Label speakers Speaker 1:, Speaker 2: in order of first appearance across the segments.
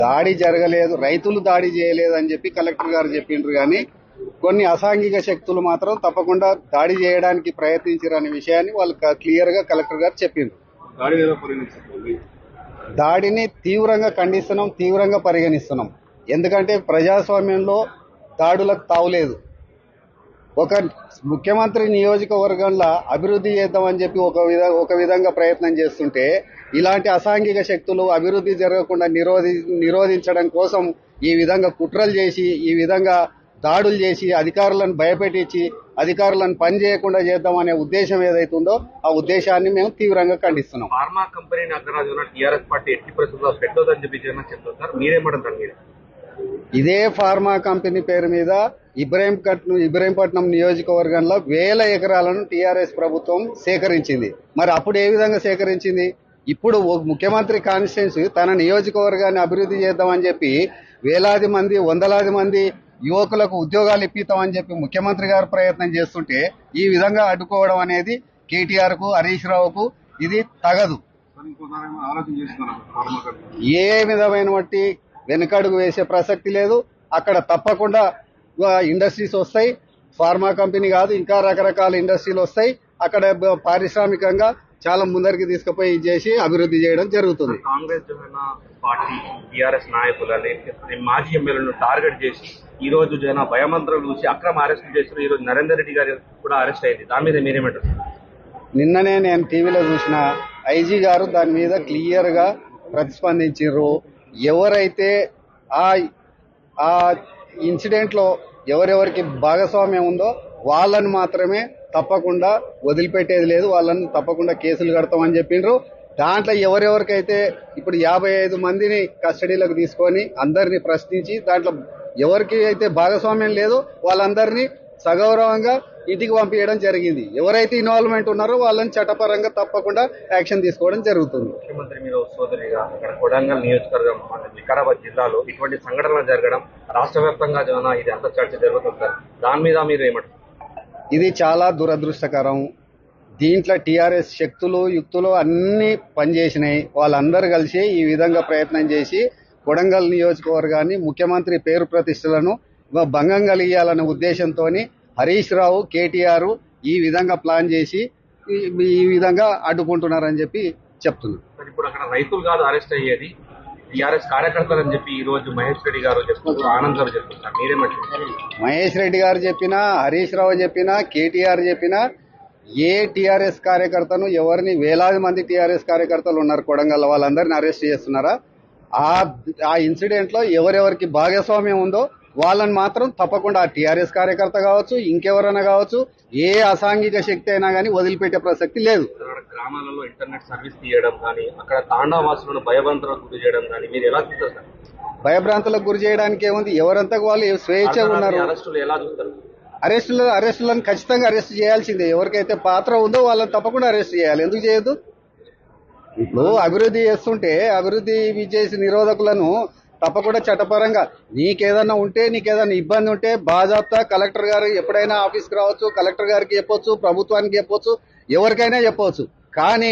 Speaker 1: దాడి జరగలేదు, రైతులు దాడి చేయలేదు అని చెప్పి కలెక్టర్ గారు చెప్పిండ్రు. కానీ కొన్ని అసాంఘిక శక్తులు మాత్రం తప్పకుండా దాడి చేయడానికి ప్రయత్నించారనే విషయాన్ని వాళ్ళు క్లియర్ గా కలెక్టర్ గారు చెప్పిండ్రు. దాడిని తీవ్రంగా ఖండిస్తున్నాం, తీవ్రంగా పరిగణిస్తున్నాం. ఎందుకంటే ప్రజాస్వామ్యంలో దాడులకు తావులేదు. ఒక ముఖ్యమంత్రి నియోజకవర్గంలో అభివృద్ధి చేద్దామని చెప్పి ఒక విధంగా ప్రయత్నం చేస్తుంటే ఇలాంటి అసాంఘిక శక్తులు అభివృద్ధి జరగకుండా నిరోధించడం కోసం ఈ విధంగా కుట్రలు చేసి, ఈ విధంగా దాడులు చేసి, అధికారులను భయపెట్టించి అధికారులను పని చేయకుండా చేద్దామనే ఉద్దేశం ఏదైతుందో ఆ ఉద్దేశాన్ని మేము తీవ్రంగా ఖండిస్తున్నాం.
Speaker 2: ఫార్మా కంపెనీ అగ్రరాజు టీఆర్ఎస్ పార్టీ ఎట్టి పరిస్థితుల్లో పెట్టొద్దని చెప్పి చెప్తారు సార్, మీరేమంటారు? మీరు
Speaker 1: ఇదే ఫార్మా కంపెనీ పేరు మీద ఇబ్రహీంపట్నం నియోజకవర్గంలో 1000 ఎకరాలను టీఆర్ఎస్ ప్రభుత్వం సేకరించింది. మరి అప్పుడు ఏ విధంగా సేకరించింది? ఇప్పుడు ముఖ్యమంత్రి కాన్స్టిట్యున్సీ తన నియోజకవర్గాన్ని అభివృద్ధి చేద్దామని చెప్పి వేలాది మంది, వందలాది మంది యువకులకు ఉద్యోగాలు ఇప్పిస్తామని చెప్పి ముఖ్యమంత్రి గారు ప్రయత్నం చేస్తుంటే ఈ విధంగా అడ్డుకోవడం అనేది కేటీఆర్ కు, హరీష్ రావుకు ఇది తగదు. ఏ విధమైన వెనుకడుగు వేసే ప్రసక్తి లేదు. అక్కడ తప్పకుండా ఇండస్ట్రీస్ వస్తాయి. ఫార్మా కంపెనీ కాదు, ఇంకా రకరకాల ఇండస్ట్రీలు వస్తాయి. అక్కడ పారిశ్రామికంగా చాలా ముందరికి తీసుకుపోయి చేసి అభివృద్ధి చేయడం జరుగుతుంది.
Speaker 2: కాంగ్రెస్ పార్టీ టీఆర్ఎస్ నాయకులని, మాజీ ఎమ్మెల్యేలను టార్గెట్ చేసి ఈ రోజు జన భయమంత్రాలు చూసి అక్రమ అరెస్ట్ చేసిన ఈ రోజు నరేందర్ రెడ్డి గారు కూడా అరెస్ట్ అయింది. దాని మీద మీరేమంటారు?
Speaker 1: నిన్ననే నేను టీవీలో చూసిన ఐజీ గారు దాని మీద క్లియర్ గా ప్రతిస్పందించారు. ఎవరైతే ఆ ఇన్సిడెంట్ లో ఎవరెవరికి భాగస్వామ్యం ఉందో వాళ్ళని మాత్రమే తప్పకుండా వదిలిపెట్టేది లేదు, వాళ్ళని తప్పకుండా కేసులు కడతామని చెప్పిండ్రు. దాంట్లో ఎవరెవరికైతే ఇప్పుడు 55 మందిని కస్టడీలోకి తీసుకొని అందరినీ ప్రశ్నించి దాంట్లో ఎవరికి అయితే భాగస్వామ్యం లేదో వాళ్ళందరినీ సగౌరవంగా ఇంటికి పంపించడం జరిగింది. ఎవరైతే ఇన్వాల్వ్మెంట్ ఉన్నారో వాళ్ళని చట్టపరంగా తప్పకుండా యాక్షన్ తీసుకోవడం జరుగుతుంది.
Speaker 2: ముఖ్యమంత్రి మీద సోదరిగా అక్కడ కొడంగల్ నియోజకవర్గం వికారాబాద్ జిల్లాలో ఇటువంటి సంఘటనలు జరగడం రాష్ట్ర వ్యాప్తంగా ఇది అంత చర్చ జరుగుతుంది. దాని మీద మీరు ఏమంటారు?
Speaker 1: ఇది చాలా దురదృష్టకరం. దీంట్లో టీఆర్ఎస్ శక్తులు, యుక్తులు అన్ని పనిచేసినాయి. వాళ్ళందరూ కలిసి ఈ విధంగా ప్రయత్నం చేసి కొడంగల్ నియోజకవర్గాన్ని, ముఖ్యమంత్రి పేరు ప్రతిష్టలను భంగం కలిగియాలనే ఉద్దేశంతో హరీష్ రావు, కేటీఆర్ ఈ విధంగా ప్లాన్ చేసి ఈ విధంగా అడ్డుకుంటున్నారని చెప్పి చెప్తున్నారు.
Speaker 2: ఇప్పుడు అక్కడ రైతులు కాదు అరెస్ట్ అయ్యేది, టీఆర్ఎస్ కార్యకర్తలు అని చెప్పి ఈ రోజు మహేష్ రెడ్డి గారు చెప్తున్నారు, ఆనంద్ గారు చెప్తున్నారు. మీరేమంటారు?
Speaker 1: మహేష్ రెడ్డి గారు చెప్పినా, హరీష్ రావు చెప్పినా, కేటీఆర్ చెప్పినా ఏ టీఆర్ఎస్ కార్యకర్తను ఎవరిని వేలాది మంది టీఆర్ఎస్ కార్యకర్తలు ఉన్నారు కొడంగల్, వాళ్ళందరినీ అరెస్ట్ చేస్తున్నారా? ఆ ఇన్సిడెంట్ లో ఎవరెవరికి భాగస్వామ్యం ఉందో వాళ్ళని మాత్రం తప్పకుండా ఆ టీఆర్ఎస్ కార్యకర్త కావచ్చు, ఇంకెవరైనా కావచ్చు, ఏ అసాంఘిక శక్తి అయినా కానీ వదిలిపెట్టే ప్రసక్తి లేదు.
Speaker 2: గ్రామాలలో ఇంటర్నెట్ సర్వీస్ తీయడం కానీ, అక్కడ తాండావాసులను భయభ్రాంతులకు గురి చేయడం కానీ మీరు ఎలా చూస్తారు?
Speaker 1: భయభ్రాంతులకు గురి చేయడానికి ఏముంది? ఎవరంతా వాళ్ళు స్వేచ్ఛగా ఉన్నారు.
Speaker 2: అరెస్టులు ఎలా చూస్తారు?
Speaker 1: అరెస్టులను ఖచ్చితంగా అరెస్ట్ చేయాల్సిందే. ఎవరికైతే పాత్ర ఉందో వాళ్ళని తప్పకుండా అరెస్ట్ చేయాలి. ఎందుకు చేయొద్దు? ఇప్పుడు అభివృద్ధి చేస్తుంటే అభివృద్ధి చేసి నిరోధకులను తప్పకుండా చట్టపరంగా నీకేదన్నా ఉంటే, నీకేదన్నా ఇబ్బంది ఉంటే బాజాప్తా కలెక్టర్ గారు ఎప్పుడైనా ఆఫీస్కి రావచ్చు, కలెక్టర్ గారికి చెప్పొచ్చు, ప్రభుత్వానికి చెప్పొచ్చు, ఎవరికైనా చెప్పవచ్చు. కానీ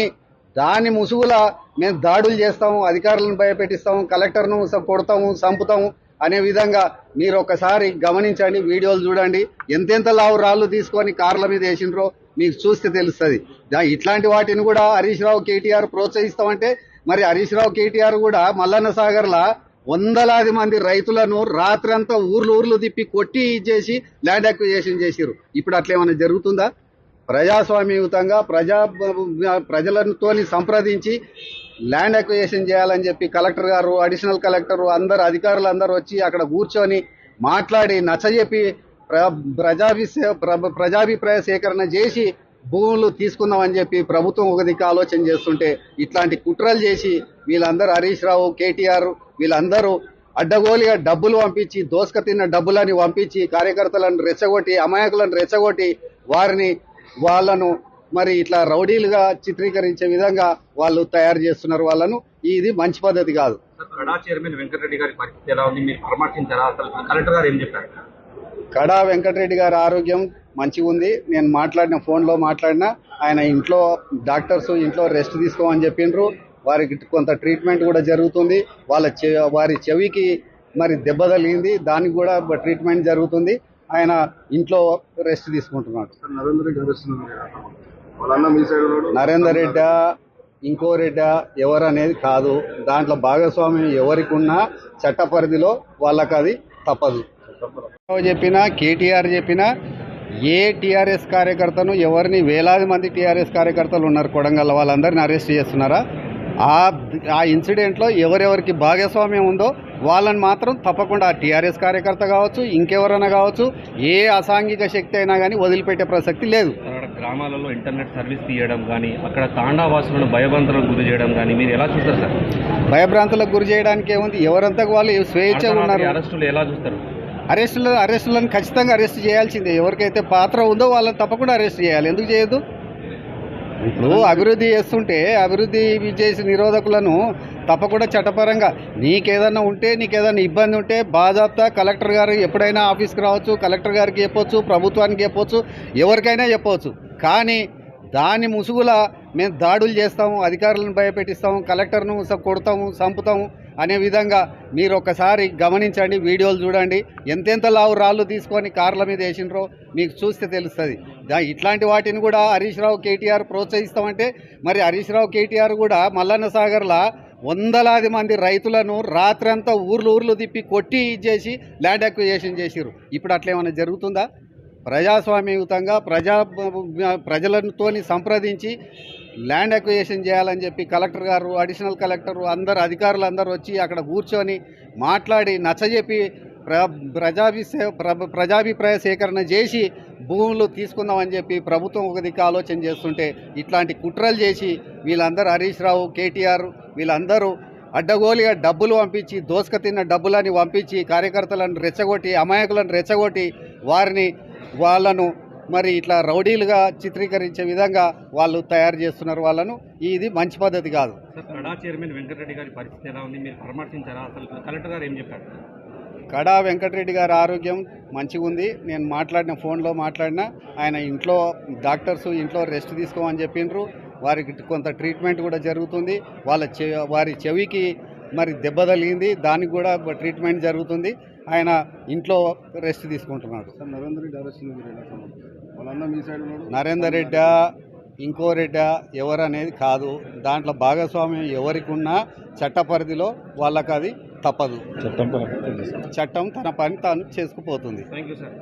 Speaker 1: దాని ముసుగులా మేము దాడులు చేస్తాము, అధికారులను భయపెట్టిస్తాము, కలెక్టర్ను కొడతాము, చంపుతాము అనే విధంగా మీరు ఒకసారి గమనించండి, వీడియోలు చూడండి. ఎంతెంత లావు రాళ్లు తీసుకొని కార్ల మీద వేసిండ్రో మీకు చూస్తే తెలుస్తుంది. ఇట్లాంటి వాటిని కూడా హరీష్ రావు, కేటీఆర్ ప్రోత్సహిస్తామంటే మరి హరీష్ రావు, కేటీఆర్ కూడా మల్లన్న సాగర్లా వందలాది మంది రైతులను రాత్రంతా ఊర్లు తిప్పి కొట్టి ఇచ్చేసి ల్యాండ్ అక్విజిషన్ చేసిరు. ఇప్పుడు అట్లేమన్నా జరుగుతుందా? ప్రజాస్వామ్యయుతంగా ప్రజలతో సంప్రదించి ల్యాండ్ అక్విజిషన్ చేయాలని చెప్పి కలెక్టర్ గారు, అడిషనల్ కలెక్టర్ అందరు అధికారులు అందరూ వచ్చి అక్కడ కూర్చొని మాట్లాడి నచ్చజెప్పి ప్రజాభిప్రాయ సేకరణ చేసి భూములు తీసుకుందామని చెప్పి ప్రభుత్వం ఒక దిక్కు ఆలోచన చేస్తుంటే ఇట్లాంటి కుట్రలు చేసి వీళ్ళందరూ హరీష్ రావు, కేటీఆర్ వీళ్ళందరూ అడ్డగోలుగా డబ్బులు పంపించి, దోసుక తిన్న డబ్బులని పంపించి కార్యకర్తలను రెచ్చగొట్టి, అమాయకులను రెచ్చగొట్టి వాళ్ళను మరి ఇట్లా రౌడీలుగా చిత్రీకరించే విధంగా వాళ్ళు తయారు చేస్తున్నారు వాళ్ళను. ఇది మంచి పద్ధతి కాదు.
Speaker 2: కడా చైర్మన్ వెంకటరెడ్డి గారి పరిస్థితి ఎలా ఉంది? మీరు పరామర్శించారా? అసలు కలెక్టర్ గారు ఏం చెప్పారు?
Speaker 1: కడా వెంకటరెడ్డి గారి ఆరోగ్యం మంచిగా ఉంది. నేను ఫోన్లో మాట్లాడినా ఆయన ఇంట్లో డాక్టర్స్ ఇంట్లో రెస్ట్ తీసుకోమని చెప్పిండ్రు. వారికి కొంత ట్రీట్మెంట్ కూడా జరుగుతుంది. వారి చెవికి మరి దెబ్బ తగిలింది, దానికి కూడా ట్రీట్మెంట్ జరుగుతుంది. ఆయన ఇంట్లో రెస్ట్ తీసుకుంటున్నాడు. నరేందర్ రెడ్డి ఇంకో రెడ్డి ఎవరు అనేది కాదు, దాంట్లో భాగస్వామ్యం ఎవరికి ఉన్నా చట్ట పరిధిలో వాళ్ళకి అది తప్పదు. చెప్పినా కేటీఆర్ చెప్పినా ఏ టీఆర్ఎస్ కార్యకర్తను ఎవరిని వేలాది మంది టీఆర్ఎస్ కార్యకర్తలు ఉన్నారు కొడంగల్, వాళ్ళందరినీ అరెస్ట్ చేస్తున్నారా? ఆ ఇన్సిడెంట్లో ఎవరెవరికి భాగస్వామ్యం ఉందో వాళ్ళని మాత్రం తప్పకుండా టీఆర్ఎస్ కార్యకర్త కావచ్చు, ఇంకెవరైనా కావచ్చు, ఏ అసాంఘిక శక్తి అయినా కానీ వదిలిపెట్టే ప్రసక్తి లేదు.
Speaker 2: గ్రామాలలో ఇంటర్నెట్ సర్వీస్ తీయడం కానీ, అక్కడ తాండావాసులను భయభ్రాంతులకు గురి చేయడం కానీ మీరు ఎలా చూస్తారు సార్?
Speaker 1: భయభ్రాంతులకు గురి చేయడానికి ఏముంది, ఎవరంతకు వాళ్ళు స్వేచ్ఛగా ఉన్నారు.
Speaker 2: అరెస్టులు ఎలా చూస్తారు?
Speaker 1: అరెస్టులను ఖచ్చితంగా అరెస్ట్ చేయాల్సిందే. ఎవరికైతే పాత్ర ఉందో వాళ్ళని తప్పకుండా అరెస్ట్ చేయాలి. ఎందుకు చేయొద్దు? ఇప్పుడు అభివృద్ధి చేస్తుంటే అభివృద్ధి చేసి నిరోధకులను తప్పకుండా చట్టపరంగా నీకేదన్నా ఇబ్బంది ఉంటే బాజాప్తా కలెక్టర్ గారు ఎప్పుడైనా ఆఫీస్కి రావచ్చు, కలెక్టర్ గారికి చెప్పొచ్చు, ప్రభుత్వానికి చెప్పొచ్చు, ఎవరికైనా చెప్పవచ్చు. కానీ దాని ముసుగుల మేము దాడులు చేస్తాము, అధికారులను భయపెట్టిస్తాము, కలెక్టర్ను కొడతాము, చంపుతాము అనే విధంగా మీరు ఒక్కసారి గమనించండి, వీడియోలు చూడండి. ఎంతెంత లావు రాళ్ళు తీసుకొని కార్ల మీద వేసినరో మీకు చూస్తే తెలుస్తుంది. ఇట్లాంటి వాటిని కూడా హరీష్ రావు కేటీఆర్ ప్రోత్సహిస్తామంటే మరి హరీష్ రావు కేటీఆర్ కూడా మల్లన్న సాగర్లో వందలాది మంది రైతులను రాత్రంతా ఊర్లు తిప్పి కొట్టి చేసి ల్యాండ్ అక్విజిషన్ చేసిరు. ఇప్పుడు అట్లా ఏమైనా జరుగుతుందా? ప్రజాస్వామ్యయుతంగా ప్రజలతోని సంప్రదించి ల్యాండ్ అక్విజిషన్ చేయాలని చెప్పి కలెక్టర్ గారు, అడిషనల్ కలెక్టర్ అందరు అధికారులు అందరూ వచ్చి అక్కడ కూర్చొని మాట్లాడి నచ్చజెప్పి ప్రజాభిప్రాయ సేకరణ చేసి భూములు తీసుకుందామని చెప్పి ప్రభుత్వం ఒక దిక్కు ఆలోచన చేస్తుంటే ఇట్లాంటి కుట్రలు చేసి వీళ్ళందరూ హరీష్ రావు, కేటీఆర్ వీళ్ళందరూ అడ్డగోలుగా డబ్బులు పంపించి, దోసుక తిన్న డబ్బులని పంపించి కార్యకర్తలను రెచ్చగొట్టి, అమాయకులను రెచ్చగొట్టి వాళ్ళను మరి ఇట్లా రౌడీలుగా చిత్రీకరించే విధంగా వాళ్ళు తయారు చేస్తున్నారు వాళ్ళను. ఇది మంచి పద్ధతి కాదు.
Speaker 2: కడా చైర్మన్ వెంకటరెడ్డి గారి పరిస్థితి ఎలా ఉంది? మీరు పరామర్శించారా? అసలు కలెక్టర్ గారు ఏం చెప్పారు?
Speaker 1: కడా వెంకటరెడ్డి గారి ఆరోగ్యం మంచిగా ఉంది. నేను ఫోన్లో మాట్లాడినా ఆయన ఇంట్లో డాక్టర్స్ ఇంట్లో రెస్ట్ తీసుకోమని చెప్పిండ్రు. వారికి కొంత ట్రీట్మెంట్ కూడా జరుగుతుంది. వారి చెవికి మరి దెబ్బ తగిలింది, దానికి కూడా ట్రీట్మెంట్ జరుగుతుంది. ఆయన ఇంట్లో రెస్ట్ తీసుకుంటున్నాడు. నరేందర్ రెడ్డి ఇంకో రెడ్డి ఎవరు అనేది కాదు, దాంట్లో భాగస్వామ్యం ఎవరికి ఉన్నా చట్ట పరిధిలో వాళ్ళకి అది తప్పదు. చట్టం తన పని తాను చేసుకుపోతుంది.
Speaker 2: Thank you sir.